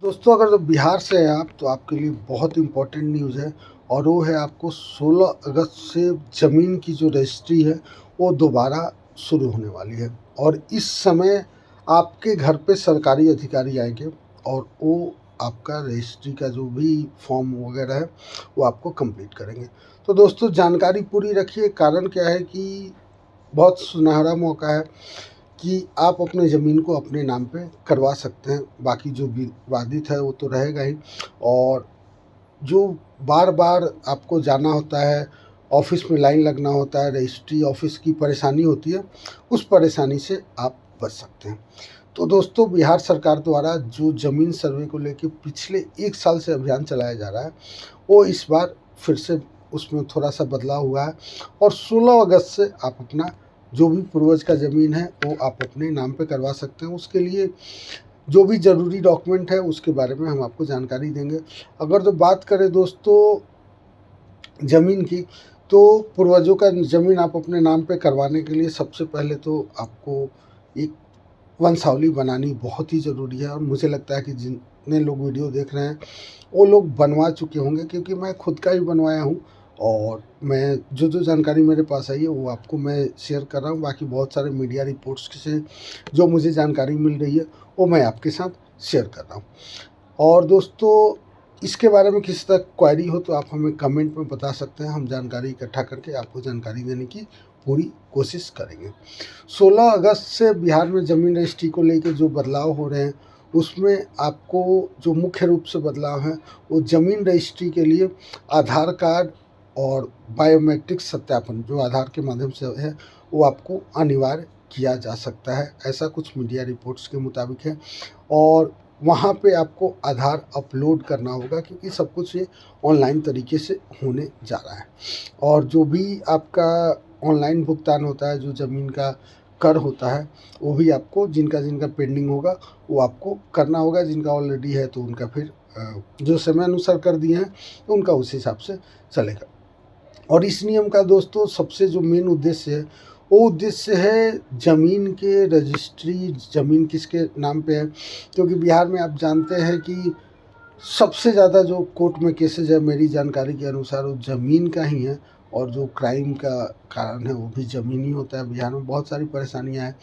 दोस्तों अगर तो बिहार से हैं आप तो आपके लिए बहुत इम्पोर्टेंट न्यूज़ है और वो है आपको 16 अगस्त से ज़मीन की जो रजिस्ट्री है वो दोबारा शुरू होने वाली है। और इस समय आपके घर पे सरकारी अधिकारी आएंगे और वो आपका रजिस्ट्री का जो भी फॉर्म वगैरह है वो आपको कंप्लीट करेंगे। तो दोस्तों जानकारी पूरी रखिए। कारण क्या है कि बहुत सुनहरा मौका है कि आप अपने ज़मीन को अपने नाम पे करवा सकते हैं। बाकी जो विवादित है वो तो रहेगा ही। और जो बार बार आपको जाना होता है, ऑफिस में लाइन लगना होता है, रजिस्ट्री ऑफिस की परेशानी होती है, उस परेशानी से आप बच सकते हैं। तो दोस्तों बिहार सरकार द्वारा जो ज़मीन सर्वे को लेके पिछले 1 साल से अभियान चलाया जा रहा है वो इस बार फिर से उसमें थोड़ा सा बदलाव हुआ है। और 16 अगस्त से आप अपना जो भी पूर्वज का ज़मीन है वो आप अपने नाम पे करवा सकते हैं। उसके लिए जो भी ज़रूरी डॉक्यूमेंट है उसके बारे में हम आपको जानकारी देंगे। अगर तो बात करें दोस्तों ज़मीन की, तो पूर्वजों का ज़मीन आप अपने नाम पे करवाने के लिए सबसे पहले तो आपको एक वंशावली बनानी बहुत ही ज़रूरी है। और मुझे लगता है कि जितने लोग वीडियो देख रहे हैं वो लोग बनवा चुके होंगे, क्योंकि मैं खुद का ही बनवाया हूँ। और मैं जो जानकारी मेरे पास आई है वो आपको मैं शेयर कर रहा हूँ। बाकी बहुत सारे मीडिया रिपोर्ट्स से जो मुझे जानकारी मिल रही है वो मैं आपके साथ शेयर कर रहा हूँ। और दोस्तों इसके बारे में किसी तक क्वेरी हो तो आप हमें कमेंट में बता सकते हैं। हम जानकारी इकट्ठा करके आपको जानकारी देने की पूरी कोशिश करेंगे। 16 अगस्त से बिहार में ज़मीन रजिस्ट्री को लेकर जो बदलाव हो रहे हैं उसमें आपको जो मुख्य रूप से बदलाव हैं वो ज़मीन रजिस्ट्री के लिए आधार कार्ड और बायोमेट्रिक सत्यापन जो आधार के माध्यम से है वो आपको अनिवार्य किया जा सकता है, ऐसा कुछ मीडिया रिपोर्ट्स के मुताबिक है। और वहाँ पे आपको आधार अपलोड करना होगा, क्योंकि सब कुछ ये ऑनलाइन तरीके से होने जा रहा है। और जो भी आपका ऑनलाइन भुगतान होता है, जो ज़मीन का कर होता है, वो भी आपको जिनका जिनका पेंडिंग होगा वो आपको करना होगा। जिनका ऑलरेडी है तो उनका फिर जो समय अनुसार कर दिए हैं तो उनका उस हिसाब से चलेगा। और इस नियम का दोस्तों सबसे जो मेन उद्देश्य है वो उद्देश्य है ज़मीन के रजिस्ट्री, ज़मीन किसके नाम पे है। क्योंकि बिहार में आप जानते हैं कि सबसे ज़्यादा जो कोर्ट में केसेज है मेरी जानकारी के अनुसार वो ज़मीन का ही है। और जो क्राइम का कारण है वो भी ज़मीन ही होता है। बिहार में बहुत सारी परेशानियाँ हैं।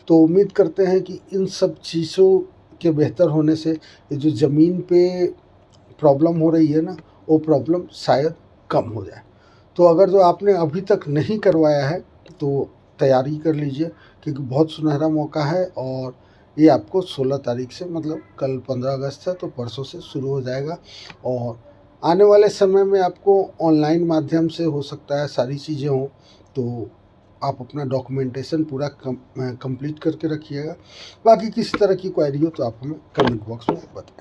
तो उम्मीद करते हैं कि इन सब चीज़ों के बेहतर होने से ये जो ज़मीन पे प्रॉब्लम हो रही है ना वो प्रॉब्लम शायद कम हो जाए। तो अगर जो आपने अभी तक नहीं करवाया है तो तैयारी कर लीजिए, क्योंकि बहुत सुनहरा मौका है। और ये आपको 16 तारीख से, मतलब कल 15 अगस्त है तो परसों से शुरू हो जाएगा। और आने वाले समय में आपको ऑनलाइन माध्यम से हो सकता है सारी चीज़ें हों। तो आप अपना डॉक्यूमेंटेशन पूरा कंप्लीट करके रखिएगा। बाकी किसी तरह की क्वेरी हो तो आप हमें कमेंट बॉक्स में बताएं।